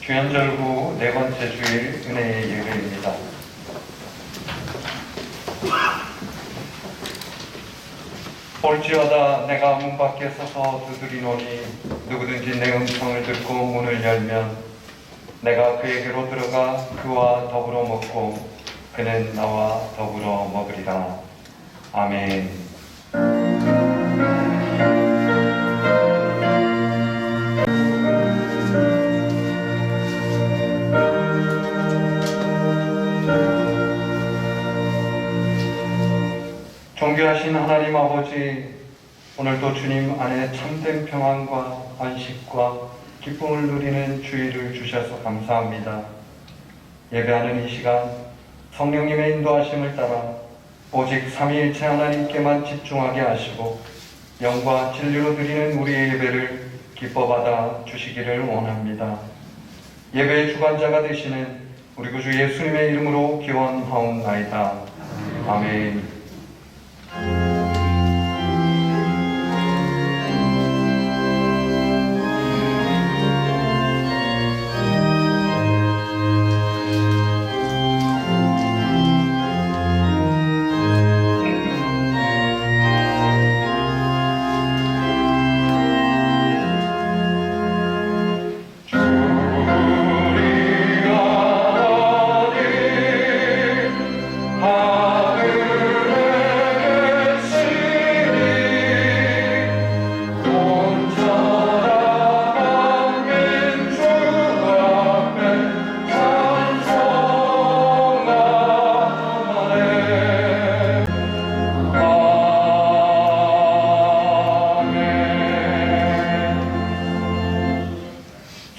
주연절 후 네 번째 주일 은혜의 예배입니다. 볼지어다 내가 문 밖에 서서 두드리노니 누구든지 내 음성을 듣고 문을 열면 내가 그에게로 들어가 그와 더불어 먹고 그는 나와 더불어 먹으리라. 아멘. 존귀하신 하나님 아버지, 오늘도 주님 안에 참된 평안과 안식과 기쁨을 누리는 주일을 주셔서 감사합니다. 예배하는 이 시간 성령님의 인도하심을 따라 오직 삼위일체 하나님께만 집중하게 하시고 영과 진리로 드리는 우리의 예배를 기뻐받아 주시기를 원합니다. 예배의 주관자가 되시는 우리 구주 예수님의 이름으로 기원하옵나이다. 아멘.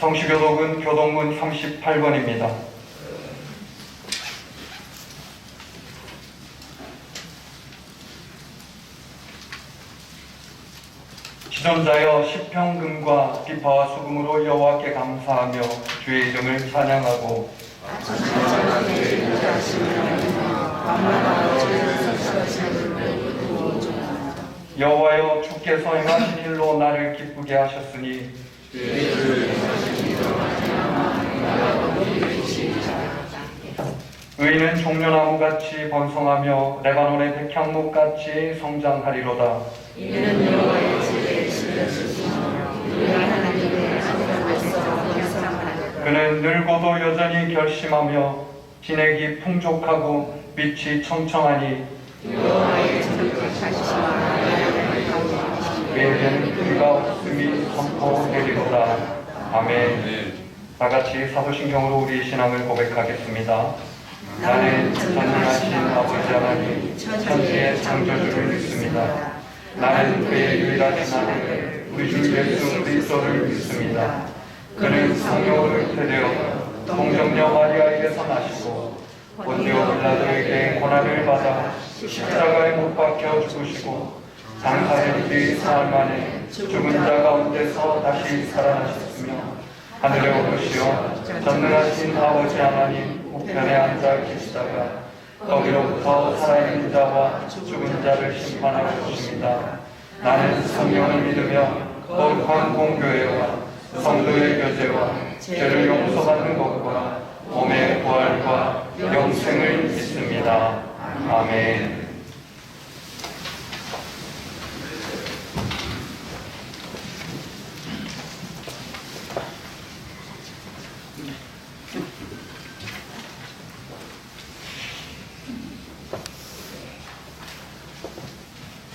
성시교독은 교독문 38번입니다. 지존자여 시평금과 비파와 수금으로 여호와께 감사하며 주의 이름을 찬양하고 여호와여 주께서 행하신 일로 나를 기쁘게 하셨으니 의인은 종려나무같이 번성하며 레바논의 백향목같이 성장하리로다. 이는 여호와의 지혜에 실려주시며 유일한 하나님의 아들로서 번성하리로다. 그는 늙어도 여전히 결심하며 진액이 풍족하고 빛이 청청하니 여호와의 정직하시와 하나님의 가운데 그에게는 그가 없음이 선포되리로다. 아멘. 다같이 사도신경으로 우리의 신앙을 고백하겠습니다. 나는 전능하신 아버지 하나님 천지의 창조주를 믿습니다. 나는 그의 유일하신 아들 우리 주 예수 그리스도를 믿습니다. 그는 성령으로 잉태되어 동정녀 마리아에게서 나시고 본디오 빌라도에게 고난을 받아 십자가에 못 박혀 죽으시고 장사된 뒤 사흘 만에 죽은 자 가운데서 다시 살아나셨으며 하늘에 오르시어 전능하신 아버지 하나님 우편에 앉아 계시다가 거기로부터 살아있는 자와 죽은 자를 심판하러 오십니다. 나는 성령을 믿으며 거룩한 공교회와 성도의 교제와 죄를 용서받는 것과 몸의 부활과 영생을 믿습니다. 아멘.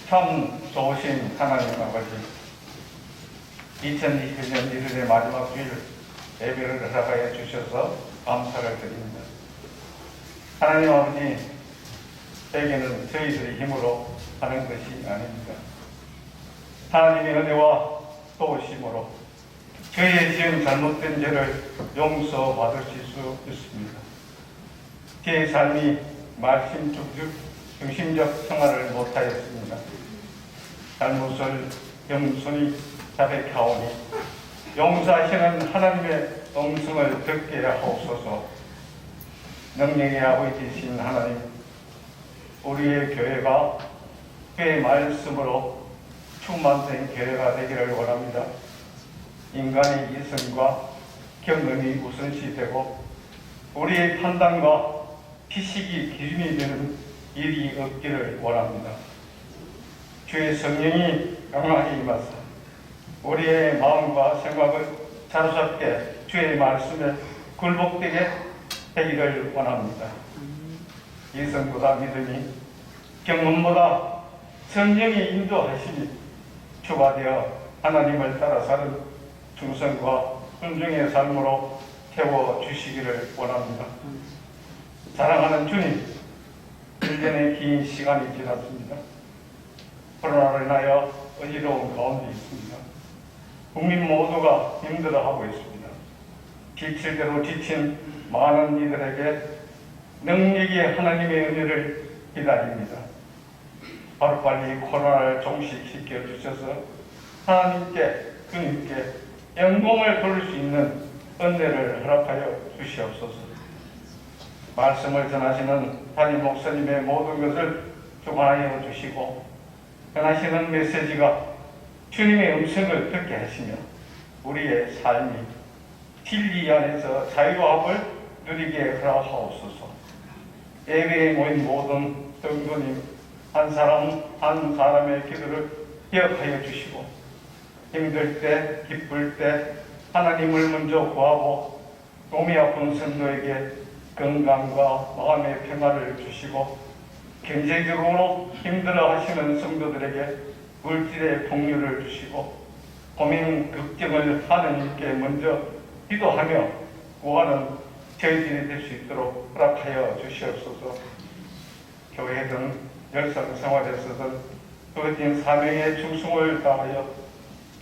참 좋으신 하나님 아버지, 2021년 1월의 마지막 주일 예배를 허락하여 주셔서 감사를 드립니다. 하나님 아버지, 세계는 저희들의 힘으로 하는 것이 아닙니다. 하나님의 은혜와 도우심으로 저희의 지은 잘못된 죄를 용서받으실 수 있습니다. 제 삶이 말씀 중심적 생활을 못하였습니다. 잘못을 겸손히 자백하오니 용서하시는 하나님의 음성을 듣게 하옵소서. 능력의 아버지이신 하나님, 우리의 교회가 그의 말씀으로 충만된 교회가 되기를 원합니다. 인간의 이성과 경험이 우선시되고 우리의 판단과 지식이 기준이 되는 일이 없기를 원합니다. 주의 성령이 강하게 임하사 우리의 마음과 생각을 사로잡게 주의 말씀에 굴복되게 되기를 원합니다. 이성보다 믿음이, 경험보다 성령의 인도하심이 추가되어 하나님을 따라 사는 충성과 순종의 삶으로 태워주시기를 원합니다. 사랑하는 주님, 1년의 긴 시간이 지났습니다. 코로나로 인하여 어지러운 가운데 있습니다. 국민 모두가 힘들어하고 있습니다. 지칠대로 지친 많은 이들에게 능력의 하나님의 은혜를 기다립니다. 하루빨리 코로나를 종식시켜 주셔서 하나님께, 주님께 영광을 돌릴 수 있는 은혜를 허락하여 주시옵소서. 말씀을 전하시는 담임 목사님의 모든 것을 주관하여 주시고 전하시는 메시지가 주님의 음성을 듣게 하시며 우리의 삶이 진리 안에서 자유함을 누리게 허락하옵소서. 예배에 모인 모든 성도님 한 사람 한 사람의 기도를 기억하여 주시고 힘들 때 기쁠 때 하나님을 먼저 구하고 몸이 아픈 성도에게 건강과 마음의 평화를 주시고 경제적으로 힘들어 하시는 성도들에게 물질의 풍요를 주시고 고민 걱정을 하느님께 먼저 기도하며 구하는 저희들이 될 수 있도록 허락하여 주시옵소서. 교회든 열성 생활에서든 주어진 사명의 충성을 다하여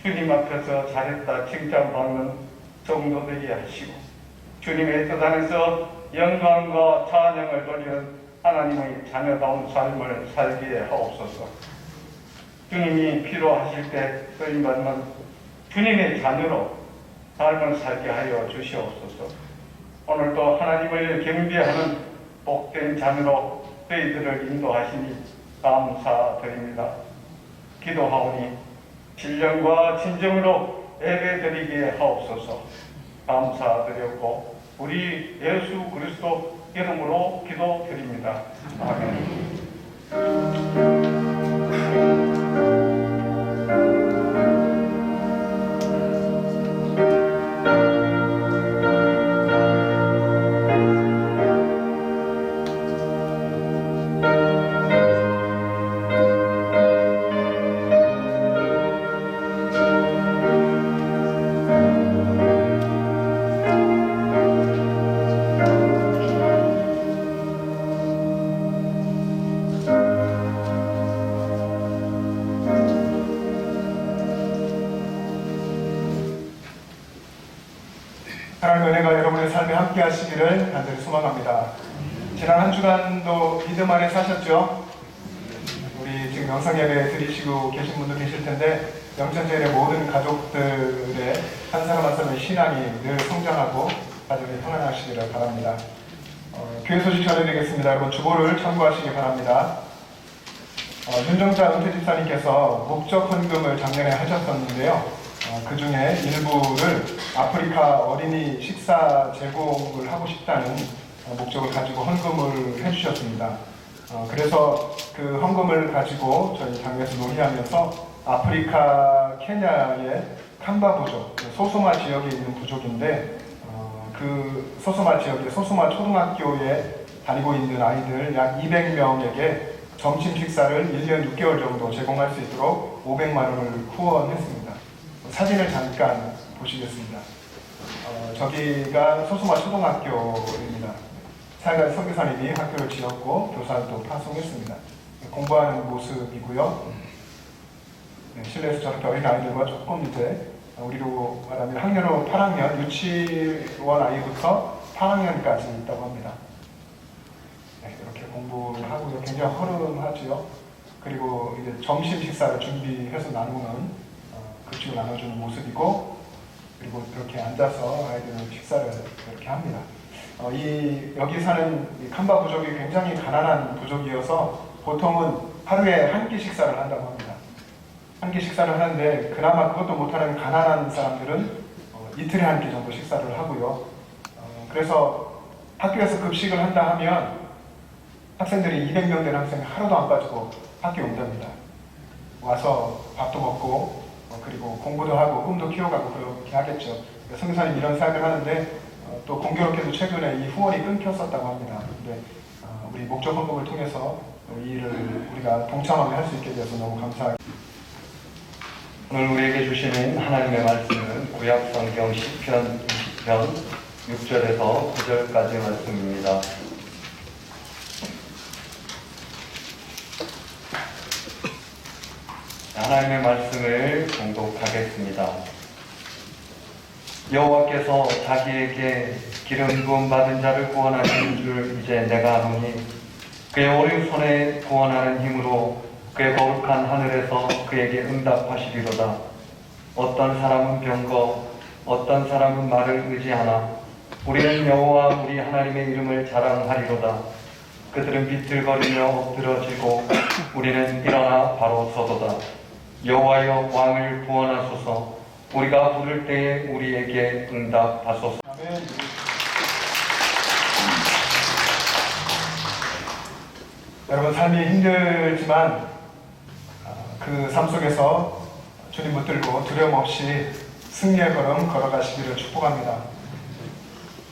주님 앞에서 잘했다 칭찬받는 성도되게 하시고 주님의 뜻 안에서 영광과 찬양을 돌리는 하나님의 자녀다운 삶을 살게 하옵소서. 주님이 필요하실 때 쓰임받는 주님의 자녀로 삶을 살게 하여 주시옵소서. 오늘도 하나님을 경배하는 복된 자녀로 저희들을 인도하시니 감사드립니다. 기도하오니 신령과 진정으로 예배드리게 하옵소서. 감사드렸고 우리 예수 그리스도 이름으로 기도드립니다. 아멘. 하나님의 은혜가 여러분의 삶에 함께 하시기를 간절히 소망합니다. 지난 한 주간도 믿음 안에 사셨죠? 우리 지금 영상 예배 드리시고 계신 분도 계실 텐데 영천제일의 모든 가족들의 한 사람 한 사람의 신앙이 늘 성장하고 가정이 평안하시기를 바랍니다. 교회 소식 전해드리겠습니다. 여러분 주보를 참고하시기 바랍니다. 윤정자 은퇴 집사님께서 목적 헌금을 작년에 하셨었는데요. 그 중에 일부를 아프리카 어린이 식사 제공을 하고 싶다는 목적을 가지고 헌금을 해주셨습니다. 그래서 그 헌금을 가지고 저희 당에서 논의하면서 아프리카 케냐의 캄바 부족, 소소마 지역에 있는 부족인데 그 소소마 지역의 소소마 초등학교에 다니고 있는 아이들 약 200명에게 점심 식사를 1년 6개월 정도 제공할 수 있도록 500만 원을 후원했습니다. 사진을 잠깐 보시겠습니다. 저기가 소소마 초등학교입니다. 사회가 선교사님이 학교를 지었고 교사도 파송했습니다. 공부하는 모습이고요. 실내에서 저렇게 어린 아이들과 조금 이제 우리로 말하면 학년으로 8학년, 유치원 아이부터 8학년까지 있다고 합니다. 이렇게 공부를 하고요. 굉장히 허름하지요. 그리고 이제 점심 식사를 준비해서 나누는 급식을 나눠주는 모습이고, 그리고 이렇게 앉아서 아이들은 식사를 이렇게 합니다. 여기 사는 이 캄바 부족이 굉장히 가난한 부족이어서 보통은 하루에 한 끼 식사를 한다고 합니다. 한 끼 식사를 하는데 그나마 그것도 못하는 가난한 사람들은 이틀에 한 끼 정도 식사를 하고요. 그래서 학교에서 급식을 한다 하면 학생들이 200명 되는 학생이 하루도 안 빠지고 학교에 온답니다. 와서 밥도 먹고 그리고 공부도 하고 꿈도 키워가고 그렇게 하겠죠. 선교사님 이런 사역을 하는데 또 공교롭게도 최근에 이 후원이 끊겼었다고 합니다. 근데 우리 목적 헌금을 통해서 이 일을 우리가 동참하게 할 수 있게 되어서 너무 감사합니다. 오늘 우리에게 주시는 하나님의 말씀은 구약 성경 시편 20편 6절에서 9절까지 말씀입니다. 하나님의 말씀을 봉독하겠습니다. 여호와께서 자기에게 기름 부음 받은 자를 구원하시는 줄 이제 내가 아노니 그의 오른손에 구원하는 힘으로 그의 거룩한 하늘에서 그에게 응답하시리로다. 어떤 사람은 병거, 어떤 사람은 말을 의지하나 우리는 여호와 우리 하나님의 이름을 자랑하리로다. 그들은 비틀거리며 엎드러지고 우리는 일어나 바로 서도다. 여호와여 왕을 구원하소서. 우리가 부를 때에 우리에게 응답하소서. 아멘. 여러분 삶이 힘들지만 그 삶 속에서 주님 붙들고 두려움 없이 승리의 걸음 걸어가시기를 축복합니다.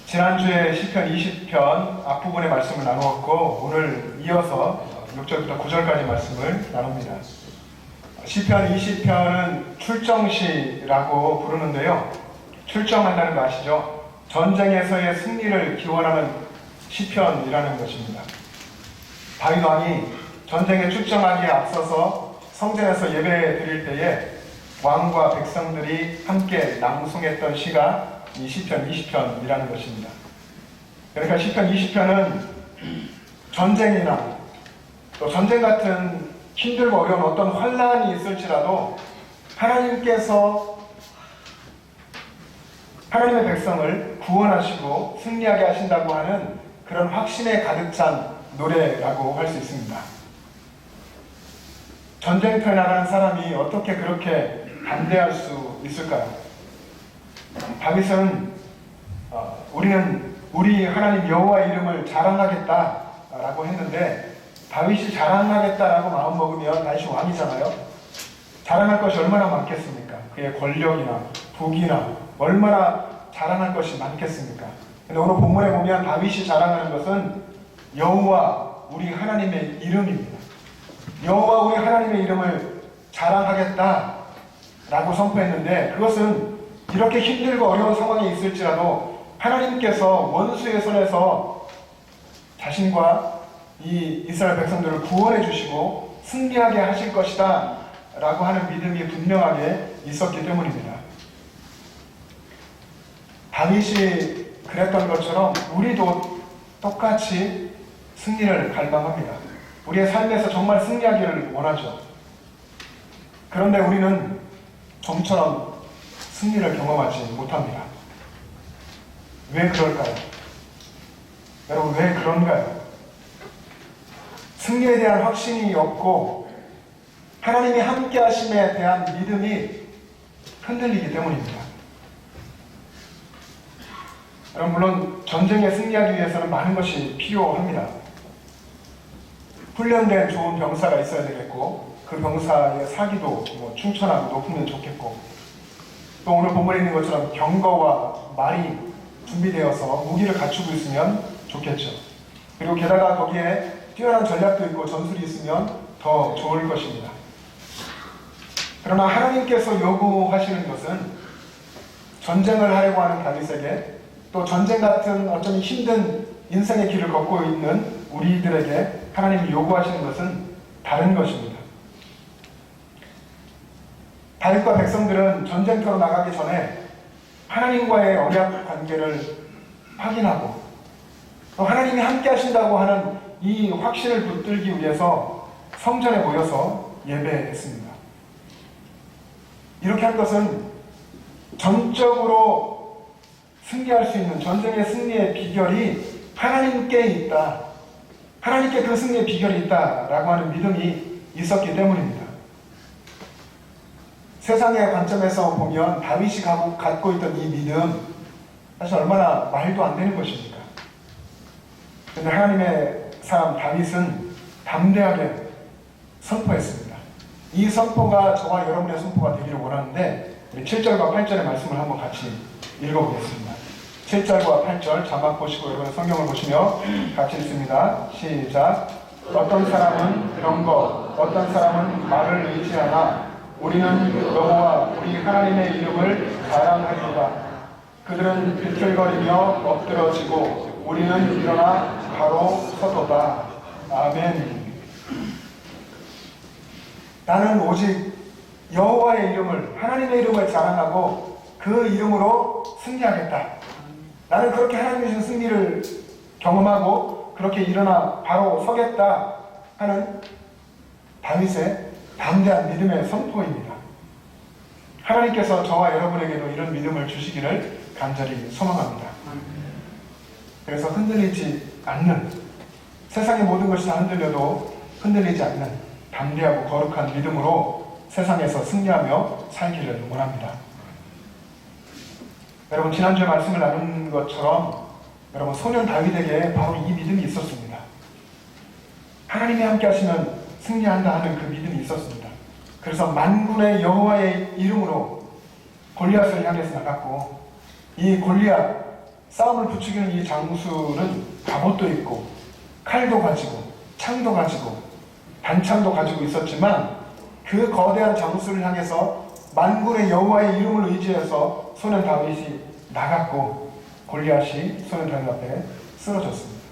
지난주에 시편 20편 앞부분의 말씀을 나누었고 오늘 이어서 6절부터 9절까지 말씀을 나눕니다. 시편 20편은 출정시라고 부르는데요. 출정한다는 거 아시죠? 전쟁에서의 승리를 기원하는 시편이라는 것입니다. 다윗 왕이 전쟁에 출정하기에 앞서서 성전에서 예배 드릴 때에 왕과 백성들이 함께 낭송했던 시가 이 시편 20편이라는 것입니다. 그러니까 시편 20편은 전쟁이나 또 전쟁 같은 힘들고 어려운 어떤 환난이 있을지라도 하나님께서 하나님의 백성을 구원하시고 승리하게 하신다고 하는 그런 확신에 가득 찬 노래라고 할 수 있습니다. 전쟁터에 나가는 사람이 어떻게 그렇게 반대할 수 있을까요? 다윗은 우리는 우리 하나님 여호와 이름을 자랑하겠다라고 했는데 다윗이 자랑하겠다라고 마음먹으면 다윗이 왕이잖아요. 자랑할 것이 얼마나 많겠습니까? 그의 권력이나 부귀나 얼마나 자랑할 것이 많겠습니까? 근데 오늘 본문에 보면 다윗이 자랑하는 것은 여호와 우리 하나님의 이름입니다. 여호와 우리 하나님의 이름을 자랑하겠다라고 선포했는데 그것은 이렇게 힘들고 어려운 상황이 있을지라도 하나님께서 원수의 손에서 자신과 이 이스라엘 백성들을 구원해 주시고 승리하게 하실 것이다 라고 하는 믿음이 분명하게 있었기 때문입니다. 다윗이 그랬던 것처럼 우리도 똑같이 승리를 갈망합니다. 우리의 삶에서 정말 승리하기를 원하죠. 그런데 우리는 좀처럼 승리를 경험하지 못합니다. 왜 그럴까요? 여러분 왜 그런가요? 승리에 대한 확신이 없고 하나님이 함께 하심에 대한 믿음이 흔들리기 때문입니다. 여러분 물론 전쟁에 승리하기 위해서는 많은 것이 필요합니다. 훈련된 좋은 병사가 있어야 되겠고 그 병사의 사기도 충천하고 높으면 좋겠고 또 오늘 본문에 있는 것처럼 경거와 말이 준비되어서 무기를 갖추고 있으면 좋겠죠. 그리고 게다가 거기에 뛰어난 전략도 있고 전술이 있으면 더 좋을 것입니다. 그러나 하나님께서 요구하시는 것은 전쟁을 하려고 하는 다윗에게 또 전쟁 같은 어쩌면 힘든 인생의 길을 걷고 있는 우리들에게 하나님이 요구하시는 것은 다른 것입니다. 다윗과 백성들은 전쟁터로 나가기 전에 하나님과의 언약 관계를 확인하고 또 하나님이 함께 하신다고 하는 이 확신을 붙들기 위해서 성전에 모여서 예배했습니다. 이렇게 한 것은 전적으로 승리할 수 있는 전쟁의 승리의 비결이 하나님께 있다. 하나님께 그 승리의 비결이 있다라고 하는 믿음이 있었기 때문입니다. 세상의 관점에서 보면 다윗이 갖고 있던 이 믿음, 사실 얼마나 말도 안 되는 것입니까? 그런데 하나님의 사람 다윗은 담대하게 선포했습니다. 이 선포가 저와 여러분의 선포가 되기를 원하는데, 우리 7절과 8절의 말씀을 한번 같이 읽어보겠습니다. 7절과 8절 자막 보시고 여러분 성경을 보시며 같이 읽습니다. 시작. 어떤 사람은 병거, 어떤 사람은 말을 의지하나 우리는 여호와 우리 하나님의 이름을 자랑하리로다. 그들은 비틀거리며 엎드러지고 우리는 일어나 바로 서도다. 아멘. 나는 오직 여호와의 이름을, 하나님의 이름을 자랑하고 그 이름으로 승리하겠다. 나는 그렇게 하나님의 주신 승리를 경험하고 그렇게 일어나 바로 서겠다 하는 다윗의 담대한 믿음의 선포입니다. 하나님께서 저와 여러분에게도 이런 믿음을 주시기를 간절히 소망합니다. 그래서 흔들리지 않는, 세상의 모든 것이 다 흔들려도 흔들리지 않는 담대하고 거룩한 믿음으로 세상에서 승리하며 살기를 원합니다. 여러분, 지난주에 말씀을 나눈 것처럼 여러분, 소년 다윗에게 바로 이 믿음이 있었습니다. 하나님이 함께 하시면 승리한다 하는 그 믿음이 있었습니다. 그래서 만군의 여호와의 이름으로 골리앗을 향해서 나갔고, 이 골리앗, 싸움을 부추기는 이 장수는 갑옷도 있고 칼도 가지고 창도 가지고 단창도 가지고 있었지만, 그 거대한 장수를 향해서 만군의 여호와의 이름을 의지해서 소년 다윗이 나갔고 골리앗이 소년 다윗 앞에 쓰러졌습니다.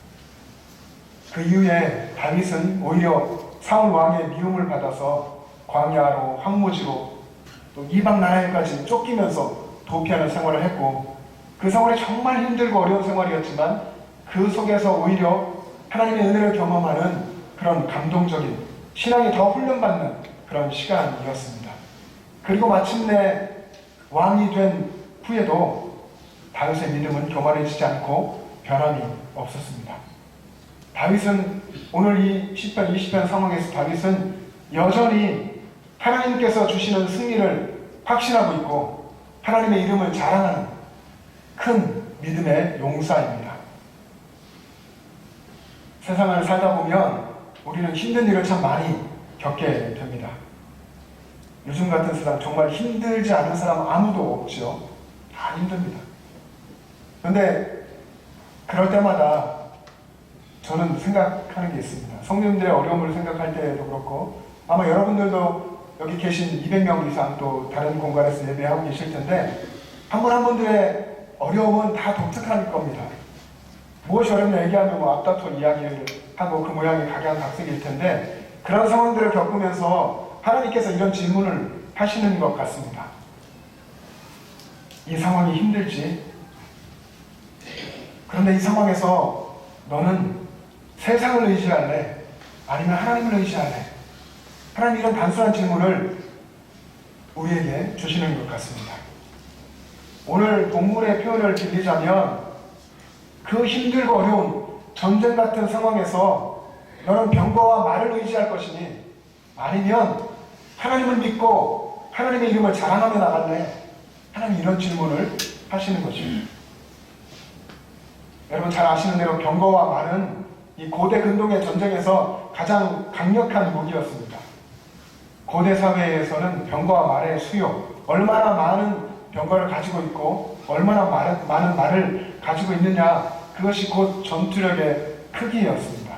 그 이후에 다윗은 오히려 사울 왕의 미움을 받아서 광야로 황무지로 또 이방 나라에까지 쫓기면서 도피하는 생활을 했고, 그 생활이 정말 힘들고 어려운 생활이었지만 그 속에서 오히려 하나님의 은혜를 경험하는 그런 감동적인 신앙이 더 훈련받는 그런 시간이었습니다. 그리고 마침내 왕이 된 후에도 다윗의 믿음은 교만해지지 않고 변함이 없었습니다. 다윗은 오늘 이 10편, 20편 상황에서 다윗은 여전히 하나님께서 주시는 승리를 확신하고 있고 하나님의 이름을 자랑하는 큰 믿음의 용사입니다. 세상을 살다 보면 우리는 힘든 일을 참 많이 겪게 됩니다. 요즘 같은 세상 정말 힘들지 않은 사람 아무도 없죠. 다 힘듭니다. 그런데 그럴 때마다 저는 생각하는 게 있습니다. 성도님들의 어려움을 생각할 때도 그렇고, 아마 여러분들도 여기 계신 200명 이상 또 다른 공간에서 예배하고 계실 텐데, 한 분 한 분들의 어려움은 다 독특할 겁니다. 무엇이 어렵냐 얘기하면 뭐 앞다퉈 이야기를 하고 그 모양이 각양각색일 텐데, 그런 상황들을 겪으면서 하나님께서 이런 질문을 하시는 것 같습니다. 이 상황이 힘들지? 그런데 이 상황에서 너는 세상을 의지할래? 아니면 하나님을 의지할래? 하나님 이런 단순한 질문을 우리에게 주시는 것 같습니다. 오늘 본문의 표현을 빌리자면, 그 힘들고 어려운 전쟁 같은 상황에서 너는 병거와 말을 의지할 것이니, 아니면 하나님을 믿고 하나님의 이름을 자랑하며 나갈래? 하나님 이런 질문을 하시는 것입니다. 여러분 잘 아시는 대로 병거와 말은 이 고대 근동의 전쟁에서 가장 강력한 무기였습니다. 고대 사회에서는 병거와 말의 수요, 얼마나 많은 병거를 가지고 있고 얼마나 많은 말을 가지고 있느냐, 그것이 곧 전투력의 크기였습니다.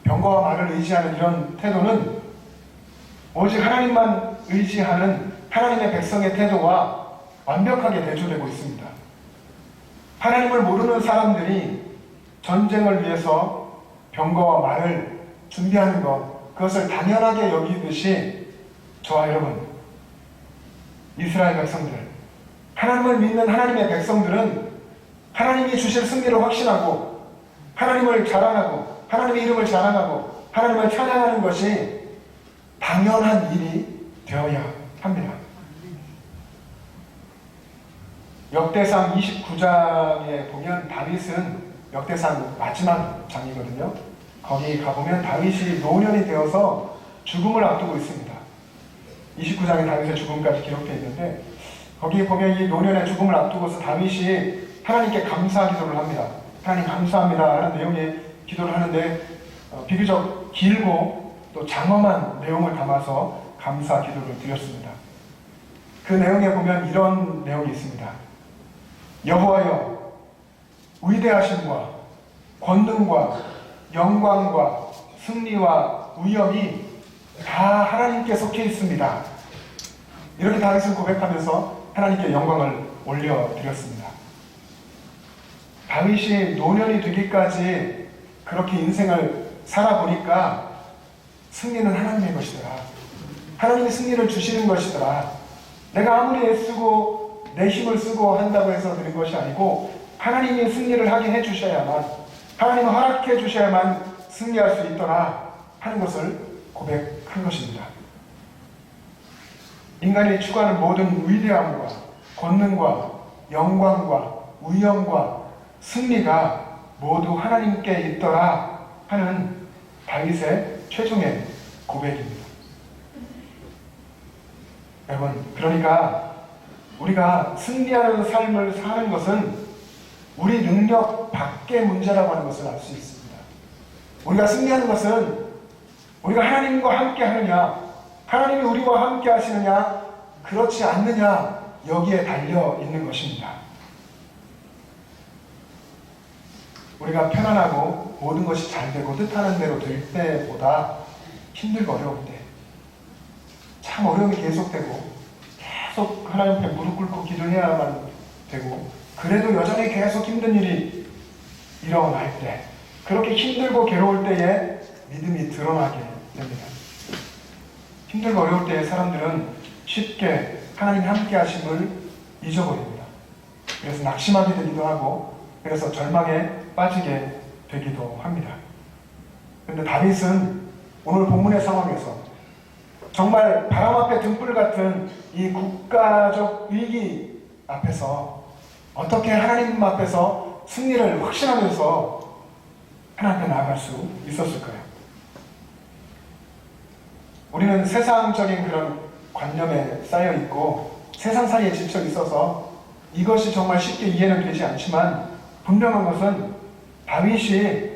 병거와 말을 의지하는 이런 태도는 오직 하나님만 의지하는 하나님의 백성의 태도와 완벽하게 대조되고 있습니다. 하나님을 모르는 사람들이 전쟁을 위해서 병거와 말을 준비하는 것, 그것을 당연하게 여기듯이 저와 여러분, 이스라엘 백성들, 하나님을 믿는 하나님의 백성들은 하나님이 주실 승리를 확신하고 하나님을 자랑하고 하나님의 이름을 자랑하고 하나님을 찬양하는 것이 당연한 일이 되어야 합니다. 역대상 29장에 보면 다윗은 역대상 마지막 장이거든요. 거기 가보면 다윗이 노년이 되어서 죽음을 앞두고 있습니다. 29장에 다윗의 죽음까지 기록되어 있는데 거기에 보면 이 노년의 죽음을 앞두고서 다윗이 하나님께 감사 기도를 합니다. 하나님 감사합니다 하는 내용의 기도를 하는데 비교적 길고 또 장엄한 내용을 담아서 감사 기도를 드렸습니다. 그 내용에 보면 이런 내용이 있습니다. 여호와여, 위대하심과 권능과 영광과 승리와 위엄이 다 하나님께 속해 있습니다. 이렇게 다윗은 고백하면서 하나님께 영광을 올려드렸습니다. 다윗이 노년이 되기까지 그렇게 인생을 살아보니까 승리는 하나님의 것이더라. 하나님이 승리를 주시는 것이더라. 내가 아무리 애쓰고 내 힘을 쓰고 한다고 해서 되는 것이 아니고 하나님이 승리를 하게 해주셔야만, 하나님이 허락해 주셔야만 승리할 수 있더라 하는 것을 고백한 것입니다. 인간이 추구하는 모든 위대함과 권능과 영광과 위엄과 승리가 모두 하나님께 있더라 하는 다윗의 최종의 고백입니다. 여러분, 그러니까 우리가 승리하는 삶을 사는 것은 우리 능력 밖의 문제라고 하는 것을 알 수 있습니다. 우리가 승리하는 것은 우리가 하나님과 함께 하느냐, 하나님이 우리와 함께 하시느냐, 그렇지 않느냐, 여기에 달려 있는 것입니다. 우리가 편안하고 모든 것이 잘 되고 뜻하는 대로 될 때보다 힘들고 어려울 때, 참 어려움이 계속되고 계속 하나님 앞에 무릎 꿇고 기도해야만 되고 그래도 여전히 계속 힘든 일이 일어날 때, 그렇게 힘들고 괴로울 때에 믿음이 드러나게 됩니다. 힘들고 어려울 때에 사람들은 쉽게 하나님 함께 하심을 잊어버립니다. 그래서 낙심하게 되기도 하고 그래서 절망에 빠지게 되기도 합니다. 그런데 다윗은 오늘 본문의 상황에서 정말 바람 앞에 등불 같은 이 국가적 위기 앞에서 어떻게 하나님 앞에서 승리를 확신하면서 하나님 앞에 나아갈 수 있었을까요? 우리는 세상적인 그런 관념에 쌓여 있고 세상 사이에 지쳐 있어서 이것이 정말 쉽게 이해는 되지 않지만 분명한 것은 다윗이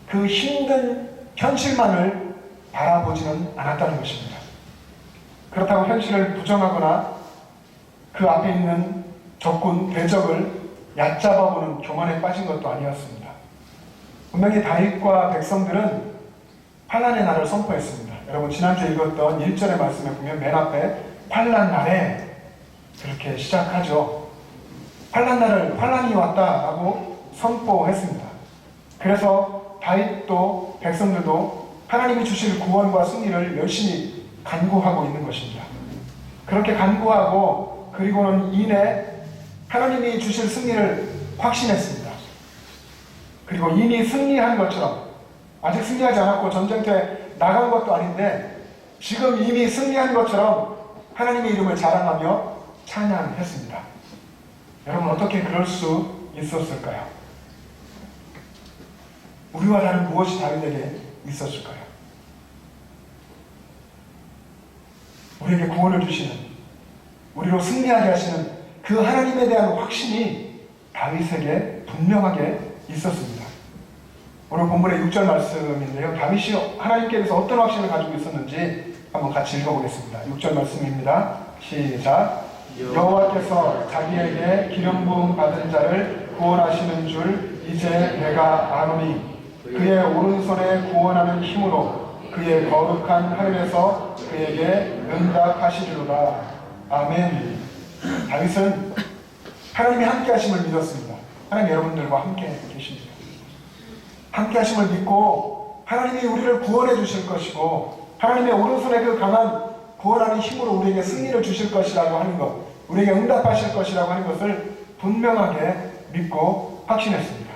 그 힘든 현실만을 바라보지는 않았다는 것입니다. 그렇다고 현실을 부정하거나 그 앞에 있는 적군, 대적을 얕잡아보는 교만에 빠진 것도 아니었습니다. 분명히 다윗과 백성들은 환난의 날을 선포했습니다. 여러분 지난주에 읽었던 1절의 말씀에 보면 맨 앞에 환난 날에 그렇게 시작하죠. 환난 날을 환난이 왔다라고 선포했습니다. 그래서 다윗도 백성들도 하나님이 주실 구원과 승리를 열심히 간구하고 있는 것입니다. 그렇게 간구하고 그리고는 이내 하나님이 주실 승리를 확신했습니다. 그리고 이미 승리한 것처럼, 아직 승리하지 않았고 전쟁터에 나간 것도 아닌데 지금 이미 승리한 것처럼 하나님의 이름을 자랑하며 찬양했습니다. 여러분 어떻게 그럴 수 있었을까요? 우리와 다른 무엇이 다윗에게 있었을까요? 우리에게 구원을 주시는, 우리로 승리하게 하시는 그 하나님에 대한 확신이 다윗에게 분명하게 있었습니다. 오늘 본문의 6절 말씀인데요. 다윗이 하나님께 대해서 어떤 확신을 가지고 있었는지 한번 같이 읽어보겠습니다. 6절 말씀입니다. 시작. 여호와께서 자기에게 기름 부음 받은 자를 구원하시는 줄 이제 내가 아노니 그의 오른손에 구원하는 힘으로 그의 거룩한 하늘에서 그에게 응답하시리로다. 아멘. 다윗은 하나님이 함께 하심을 믿었습니다. 하나님 여러분들과 함께 계십니다. 함께 하심을 믿고 하나님이 우리를 구원해 주실 것이고 하나님의 오른손에 그 강한 구원하는 힘으로 우리에게 승리를 주실 것이라고 하는 것, 우리에게 응답하실 것이라고 하는 것을 분명하게 믿고 확신했습니다.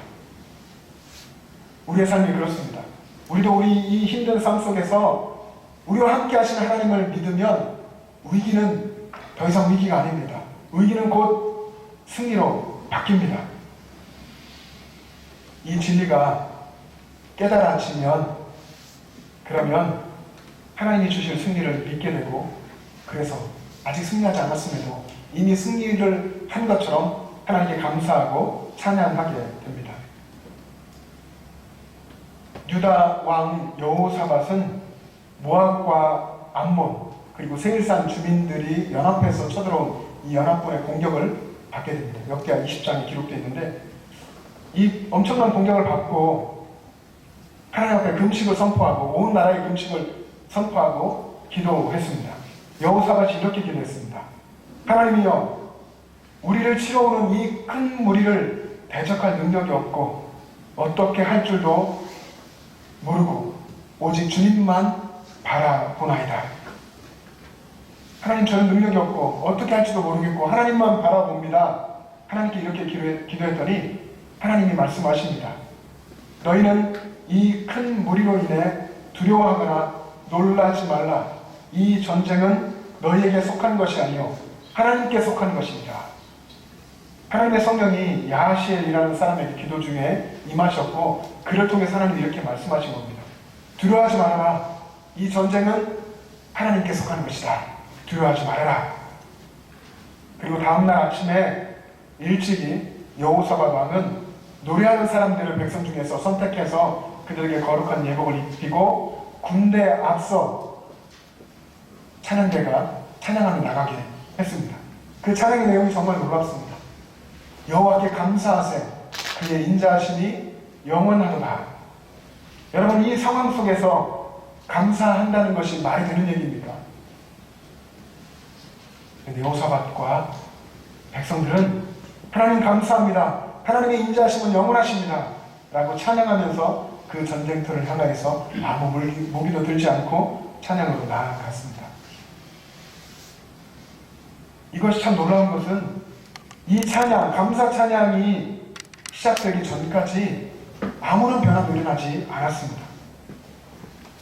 우리의 삶이 그렇습니다. 우리도 우리 이 힘든 삶 속에서 우리와 함께 하시는 하나님을 믿으면 위기는 더 이상 위기가 아닙니다. 위기는 곧 승리로 바뀝니다. 이 진리가 깨달아지면 그러면 하나님이 주실 승리를 믿게 되고 그 그래서 아직 승리하지 않았음에도 이미 승리를 한 것처럼 하나님께 감사하고 찬양하게 됩니다. 유다 왕 여호사밧은 모압과 암몬 그리고 세일산 주민들이 연합해서 쳐들어온 이 연합군의 공격을 받게 됩니다. 역대하 20장에 기록되어 있는데 이 엄청난 공격을 받고 하나님 앞에 금식을 선포하고 온 나라의 금식을 선포하고 기도했습니다. 여호사밧이 이렇게 기도했습니다. 하나님이여, 우리를 치러오는 이 큰 무리를 대적할 능력이 없고 어떻게 할 줄도 모르고 오직 주님만 바라보나이다. 하나님, 저는 능력이 없고 어떻게 할지도 모르겠고 하나님만 바라봅니다. 하나님께 이렇게 기도했더니 하나님이 말씀하십니다. 너희는 이 큰 무리로 인해 두려워하거나 놀라지 말라. 이 전쟁은 너희에게 속한 것이 아니요 하나님께 속한 것입니다. 하나님의 성령이 야하시엘이라는 사람에게 기도 중에 임하셨고 그를 통해 하나님이 이렇게 말씀하신 겁니다. 두려워하지 말아라. 이 전쟁은 하나님께 속한 것이다. 두려워하지 말아라. 그리고 다음날 아침에 일찍이 여호사밧 왕은 노래하는 사람들을 백성 중에서 선택해서 그들에게 거룩한 예복을 입히고 군대에 앞서 찬양대가 찬양하며 나가게 했습니다. 그 찬양의 내용이 정말 놀랍습니다. 여호와께 감사하세 그의 인자하심이 영원하도다. 여러분, 이 상황 속에서 감사한다는 것이 말이 되는 얘기입니까? 여호사밧과 백성들은 하나님 감사합니다. 하나님의 인자하심은 영원하십니다. 라고 찬양하면서 그 전쟁터를 향하여서 아무 무기도 들지 않고 찬양으로 나아갔습니다. 이것이 참 놀라운 것은 이 찬양, 감사 찬양이 시작되기 전까지 아무런 변화도 일어나지 않았습니다.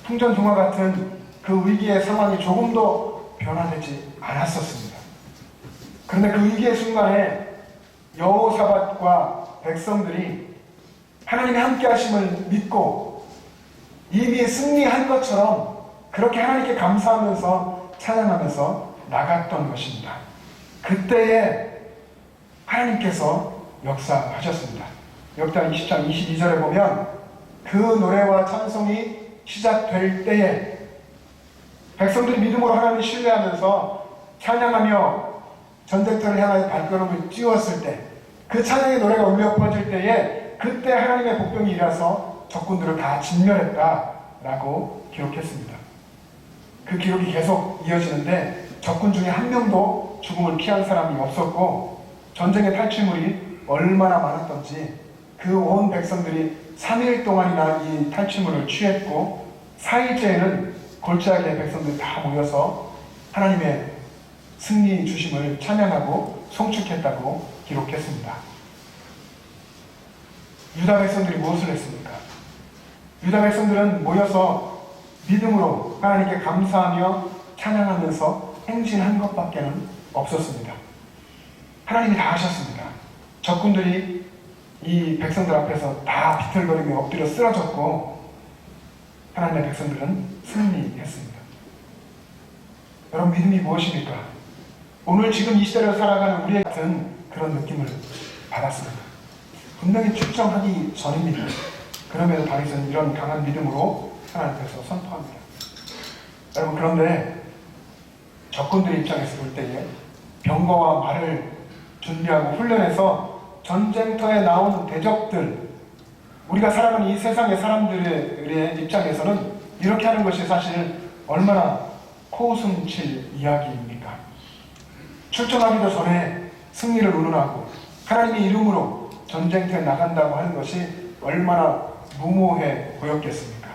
풍전등화 같은 그 위기의 상황이 조금도 변화되지 않았었습니다. 그런데 그 위기의 순간에 여호사밧과 백성들이 하나님의 함께 하심을 믿고 이미 승리한 것처럼 그렇게 하나님께 감사하면서 찬양하면서 나갔던 것입니다. 그때에 하나님께서 역사하셨습니다. 역대하 20장 22절에 보면 그 노래와 찬송이 시작될 때에 백성들이 믿음으로 하나님을 신뢰하면서 찬양하며 전쟁터를 향하여 발걸음을 띄웠을 때, 그 찬양의 노래가 울려 퍼질 때에 그때 하나님의 복병이 일어서 적군들을 다 진멸했다라고 기록했습니다. 그 기록이 계속 이어지는데 적군 중에 한 명도 죽음을 피한 사람이 없었고 전쟁의 탈취물이 얼마나 많았던지 그 온 백성들이 3일 동안이나 이 탈취물을 취했고 4일째에는 골짜기의 백성들이 다 모여서 하나님의 승리 주심을 찬양하고 송축했다고 기록했습니다. 유다 백성들이 무엇을 했습니까? 유다 백성들은 모여서 믿음으로 하나님께 감사하며 찬양하면서 행진한 것밖에는 없었습니다. 하나님이 다 하셨습니다. 적군들이 이 백성들 앞에서 다 비틀거리며 엎드려 쓰러졌고 하나님의 백성들은 승리했습니다. 여러분, 믿음이 무엇입니까? 오늘 지금 이 시대를 살아가는 우리의 같은 그런 느낌을 받았습니다. 분명히 출정하기 전입니다. 그럼에도 다윗은 이런 강한 믿음으로 하나님 앞에서 선포합니다. 여러분, 그런데 적군들 입장에서 볼 때에 병거와 말을 준비하고 훈련해서 전쟁터에 나온 대적들, 우리가 살아가는 이 세상의 사람들의 입장에서는 이렇게 하는 것이 사실 얼마나 코웃음 칠 이야기입니까? 출전하기도 전에 승리를 운운하고 하나님의 이름으로 전쟁터에 나간다고 하는 것이 얼마나 무모해 보였겠습니까?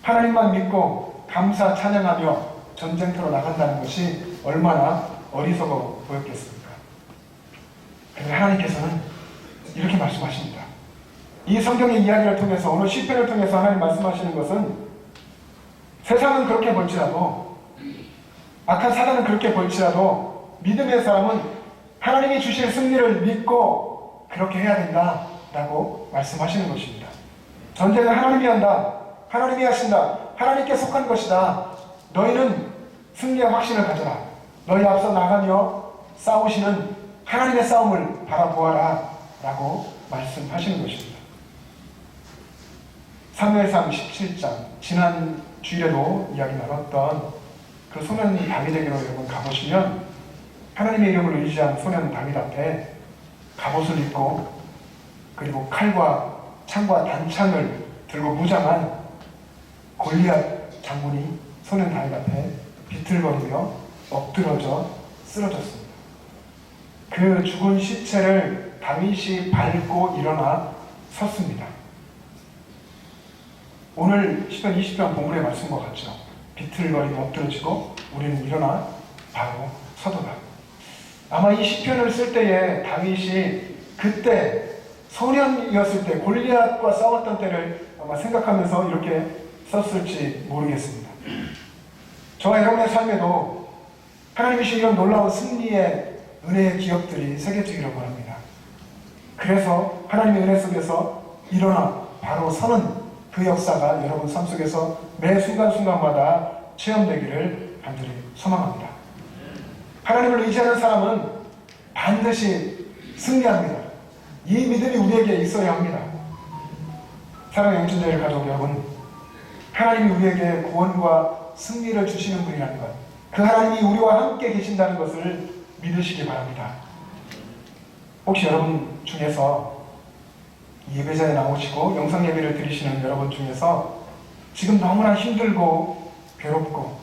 하나님만 믿고 감사 찬양하며 전쟁터로 나간다는 것이 얼마나 어리석어 보였겠습니까? 그런데 하나님께서는 이렇게 말씀하십니다. 이 성경의 이야기를 통해서, 오늘 시편을 통해서 하나님 말씀하시는 것은 세상은 그렇게 볼지라도, 악한 사단은 그렇게 볼지라도 믿음의 사람은 하나님이 주실 승리를 믿고 그렇게 해야 된다라고 말씀하시는 것입니다. 전쟁은 하나님이 한다. 하나님이 하신다. 하나님께 속한 것이다. 너희는 승리의 확신을 가져라. 너희 앞서 나가며 싸우시는 하나님의 싸움을 바라보아라 라고 말씀하시는 것입니다. 사무엘상 17장 지난 주일에도 이야기 나눴던 그 소년 다윗에게로 여러분 가보시면 하나님의 이름을 의지한 소년 다윗 앞에 갑옷을 입고 그리고 칼과 창과 단창을 들고 무장한 골리앗 장군이 소년 다윗 앞에 비틀거리며 엎드러져 쓰러졌습니다. 그 죽은 시체를 다윗이 밟고 일어나 섰습니다. 오늘 시편 20편 본문의 말씀과 같죠. 비틀거리며 엎드러지고 우리는 일어나 바로 서도다. 아마 이 시편을 쓸 때에 다윗이 그때 소년이었을 때 골리앗과 싸웠던 때를 아마 생각하면서 이렇게 썼을지 모르겠습니다. 저와 여러분의 삶에도 하나님이 주신 이런 놀라운 승리의 은혜의 기업들이 새겨지기를 원합니다. 그래서 하나님의 은혜 속에서 일어나 바로 서는 그 역사가 여러분 삶 속에서 매 순간순간마다 체험되기를 간절히 소망합니다. 하나님을 의지하는 사람은 반드시 승리합니다. 이 믿음이 우리에게 있어야 합니다. 사랑하는 영천자의 가족 여러분, 하나님이 우리에게 구원과 승리를 주시는 분이라는 것, 그 하나님이 우리와 함께 계신다는 것을 믿으시기 바랍니다. 혹시 여러분 중에서 예배자에 나오시고 영상 예배를 드리시는 여러분 중에서 지금 너무나 힘들고 괴롭고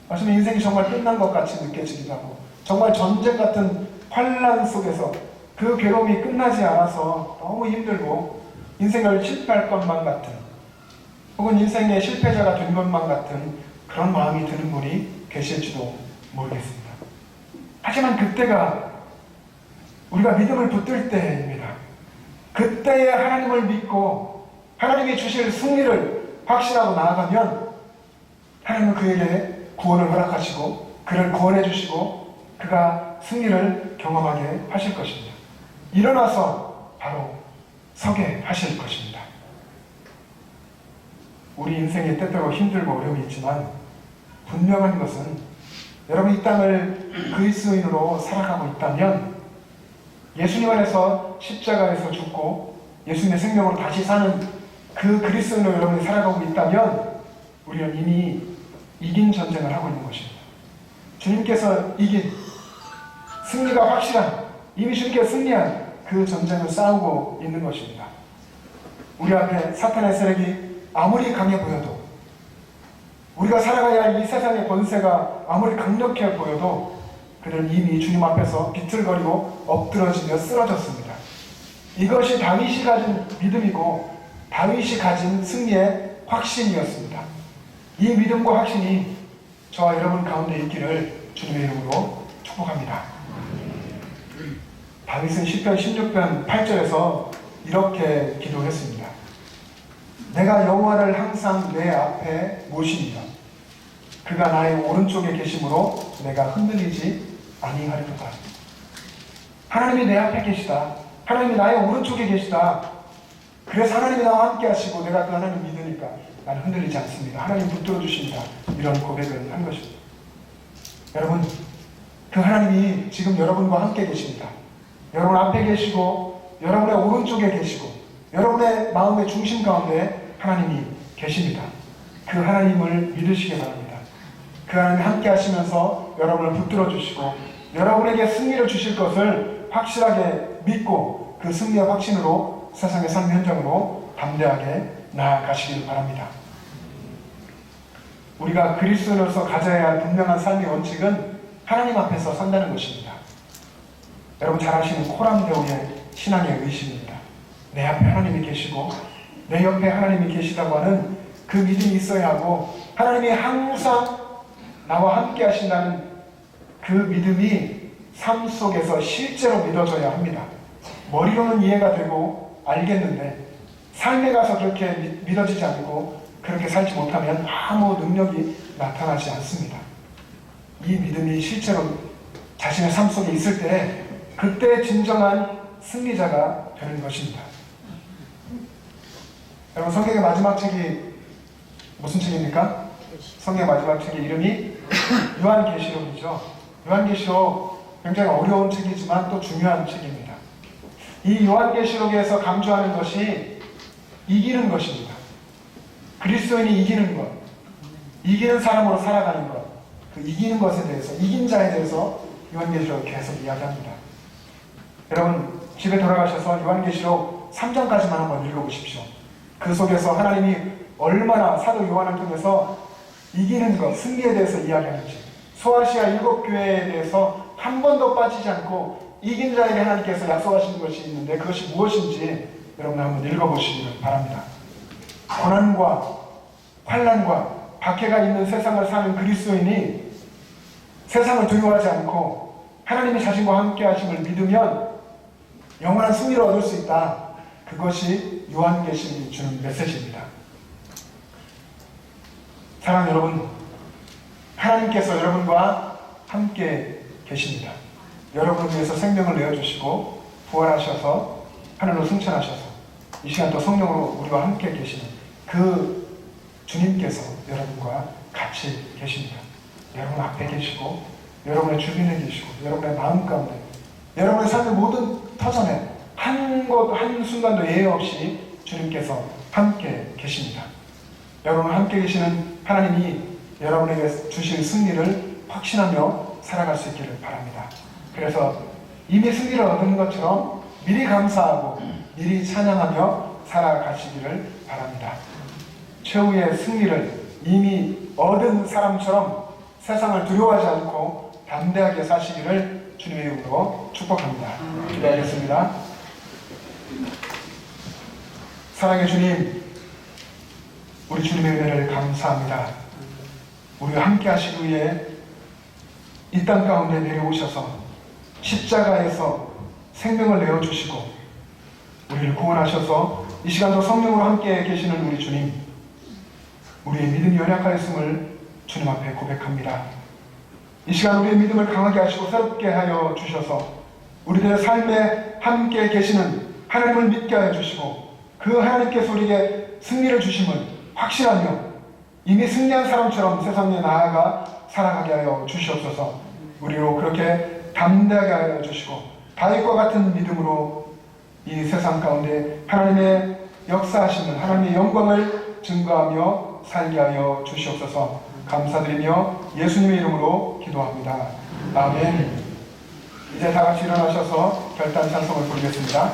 마치 인생이 정말 끝난 것 같이 느껴지기도 하고 정말 전쟁 같은 환란 속에서 그 괴로움이 끝나지 않아서 너무 힘들고 인생을 실패할 것만 같은 혹은 인생의 실패자가 된 것만 같은 그런 마음이 드는 분이 계실지도 모르겠습니다. 하지만 그때가 우리가 믿음을 붙들 때입니다. 그때에 하나님을 믿고 하나님이 주실 승리를 확신하고 나아가면 하나님은 그에게 구원을 허락하시고 그를 구원해 주시고 그가 승리를 경험하게 하실 것입니다. 일어나서 바로 서게 하실 것입니다. 우리 인생이 때때로 힘들고 어려움이 있지만 분명한 것은 여러분 이 땅을 그리스도인으로 살아가고 있다면 예수님 안에서 십자가에서 죽고 예수님의 생명으로 다시 사는 그 그리스도인으로 여러분이 살아가고 있다면 우리는 이미 이긴 전쟁을 하고 있는 것입니다. 주님께서 이긴 승리가 확실한 이미 주님께서 승리한 그 전쟁을 싸우고 있는 것입니다. 우리 앞에 사탄의 세력이 아무리 강해 보여도 우리가 살아가야 할 이 세상의 권세가 아무리 강력해 보여도 그는 이미 주님 앞에서 비틀거리고 엎드러지며 쓰러졌습니다. 이것이 다윗이 가진 믿음이고 다윗이 가진 승리의 확신이었습니다. 이 믿음과 확신이 저와 여러분 가운데 있기를 주님의 이름으로 축복합니다. 다윗은 시편 16편 8절에서 이렇게 기도했습니다. 내가 여호와를 항상 내 앞에 모시니라. 그가 나의 오른쪽에 계심으로 내가 흔들리지 아니하리로다. 하나님이 내 앞에 계시다. 하나님이 나의 오른쪽에 계시다. 그래서 하나님이 나와 함께 하시고 내가 그 하나님 믿으니까 나는 흔들리지 않습니다. 하나님 붙들어 주신다. 이런 고백을 한 것입니다. 여러분, 그 하나님이 지금 여러분과 함께 계십니다. 여러분 앞에 계시고 여러분의 오른쪽에 계시고 여러분의 마음의 중심 가운데 하나님이 계십니다. 그 하나님을 믿으시기 바랍니다. 그 하나님 함께 하시면서 여러분을 붙들어 주시고 여러분에게 승리를 주실 것을 확실하게 믿고 그 승리의 확신으로 세상의 삶 현장으로 담대하게 나아가시길 바랍니다. 우리가 그리스도인으로서 가져야 할 분명한 삶의 원칙은 하나님 앞에서 선다는 것입니다. 여러분 잘 아시는 코람데오의 신앙의 의식입니다. 내 앞에 하나님이 계시고 내 옆에 하나님이 계시다고 하는 그 믿음이 있어야 하고 하나님이 항상 나와 함께 하신다는 그 믿음이 삶 속에서 실제로 믿어져야 합니다. 머리로는 이해가 되고 알겠는데 삶에 가서 그렇게 믿어지지 않고 그렇게 살지 못하면 아무 능력이 나타나지 않습니다. 이 믿음이 실제로 자신의 삶 속에 있을 때 그때 진정한 승리자가 되는 것입니다. 여러분 성경의 마지막 책이 무슨 책입니까? 성경의 마지막 책의 이름이 요한계시록이죠. 요한계시록 굉장히 어려운 책이지만 또 중요한 책입니다. 이 요한계시록에서 강조하는 것이 이기는 것입니다. 그리스도인이 이기는 것, 이기는 사람으로 살아가는 것, 그 이기는 것에 대해서, 이긴 자에 대해서 요한계시록 계속 이야기합니다. 여러분 집에 돌아가셔서 요한계시록 3장까지만 한번 읽어보십시오. 그 속에서 하나님이 얼마나 사도 요한을 통해서 이기는 것, 승리에 대해서 이야기하는지, 소아시아 7교회에 대해서 한 번도 빠지지 않고 이긴 자에게 하나님께서 약속하신 것이 있는데 그것이 무엇인지 여러분 한번 읽어보시기를 바랍니다. 고난과 환난과 박해가 있는 세상을 사는 그리스도인이 세상을 두려워하지 않고 하나님이 자신과 함께 하심을 믿으면 영원한 승리를 얻을 수 있다. 그것이 요한계시록이 주는 메시지입니다. 사랑하는 여러분, 하나님께서 여러분과 함께 계십니다. 여러분을 위해서 생명을 내어주시고 부활하셔서 하늘로 승천하셔서 이 시간 또 성령으로 우리와 함께 계시는 그 주님께서 여러분과 같이 계십니다. 여러분 앞에 계시고 여러분의 주변에 계시고 여러분의 마음 가운데 여러분의 삶의 모든 터전에 한 순간도 예외 없이 주님께서 함께 계십니다. 여러분 함께 계시는 하나님이 여러분에게 주실 승리를 확신하며 살아갈 수 있기를 바랍니다. 그래서 이미 승리를 얻은 것처럼 미리 감사하고 미리 찬양하며 살아가시기를 바랍니다. 최후의 승리를 이미 얻은 사람처럼 세상을 두려워하지 않고 담대하게 사시기를 주님의 이름으로 축복합니다. 기도하겠습니다. 사랑의 주님, 우리 주님의 은혜를 감사합니다. 우리와 함께 하시기 위해 이 땅 가운데 내려오셔서 십자가에서 생명을 내어주시고 우리를 구원하셔서 이 시간도 성령으로 함께 계시는 우리 주님, 우리의 믿음이 연약하였음을 주님 앞에 고백합니다. 이 시간 우리의 믿음을 강하게 하시고 새롭게 하여 주셔서 우리들의 삶에 함께 계시는 하나님을 믿게 하여 주시고 그 하나님께서 우리에게 승리를 주심을 확신하며 이미 승리한 사람처럼 세상에 나아가 살아가게 하여 주시옵소서. 우리로 그렇게 담대하게 하여 주시고 다윗과 같은 믿음으로 이 세상 가운데 하나님의 역사하시는 하나님의 영광을 증거하며 살게 하여 주시옵소서. 감사드리며 예수님의 이름으로 기도합니다. 아멘. 이제 다 같이 일어나셔서 결단 찬송을 부르겠습니다.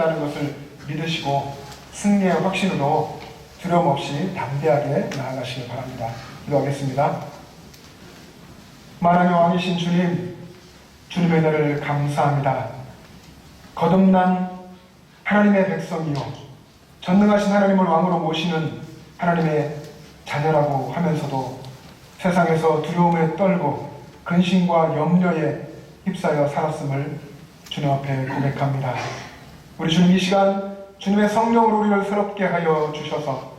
하신다는 것을 믿으시고 승리의 확신으로 두려움 없이 담대하게 나아가시길 바랍니다. 기도하겠습니다. 만왕의 왕이신 주님, 주님의 은혜를 감사합니다. 거듭난 하나님의 백성이요 전능하신 하나님을 왕으로 모시는 하나님의 자녀라고 하면서도 세상에서 두려움에 떨고 근심과 염려에 휩싸여 살았음을 주님 앞에 고백합니다. 우리 주님 이 시간 주님의 성령으로 우리를 새롭게 하여 주셔서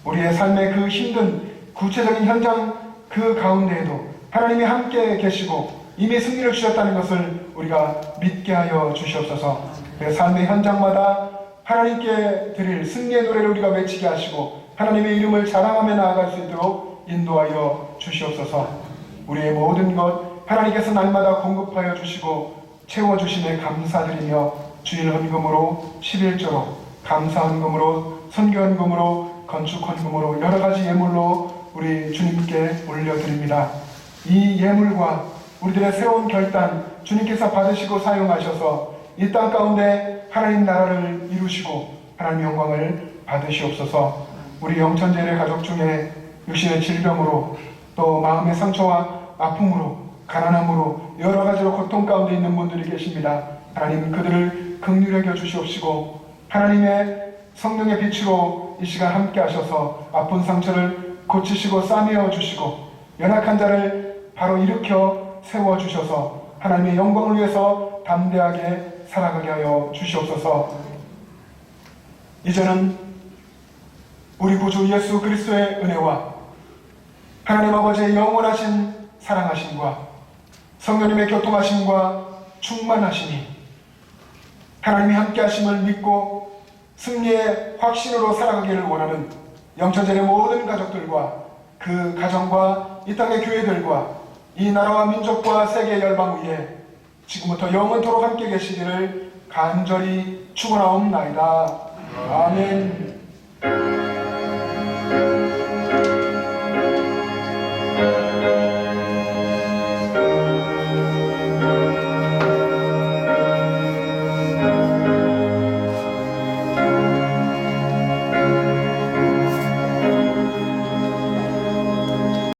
우리의 삶의 그 힘든 구체적인 현장 그 가운데에도 하나님이 함께 계시고 이미 승리를 주셨다는 것을 우리가 믿게 하여 주시옵소서. 내 삶의 현장마다 하나님께 드릴 승리의 노래를 우리가 외치게 하시고 하나님의 이름을 자랑하며 나아갈 수 있도록 인도하여 주시옵소서. 우리의 모든 것 하나님께서 날마다 공급하여 주시고 채워주심에 감사드리며 주일 헌금으로 11조로 감사 헌금으로 선교 헌금으로 건축 헌금으로 여러 가지 예물로 우리 주님께 올려드립니다. 이 예물과 우리들의 새로운 결단 주님께서 받으시고 사용하셔서 이 땅 가운데 하나님 나라를 이루시고 하나님 영광을 받으시옵소서. 우리 영천제일의 가족 중에 육신의 질병으로 또 마음의 상처와 아픔으로 가난함으로 여러 가지로 고통 가운데 있는 분들이 계십니다. 하나님 그들을 긍휼히 여겨 주시옵시고 하나님의 성령의 빛으로 이 시간 함께 하셔서 아픈 상처를 고치시고 싸매어 주시고 연약한 자를 바로 일으켜 세워 주셔서 하나님의 영광을 위해서 담대하게 살아가게 하여 주시옵소서. 이제는 우리 구주 예수 그리스도의 은혜와 하나님 아버지의 영원하신 사랑하심과 성령님의 교통하심과 충만하심이 하나님이 함께 하심을 믿고 승리의 확신으로 살아가기를 원하는 영천제일의 모든 가족들과 그 가정과 이 땅의 교회들과 이 나라와 민족과 세계 열방 위에 지금부터 영원토록 함께 계시기를 간절히 축원하옵나이다. 아멘.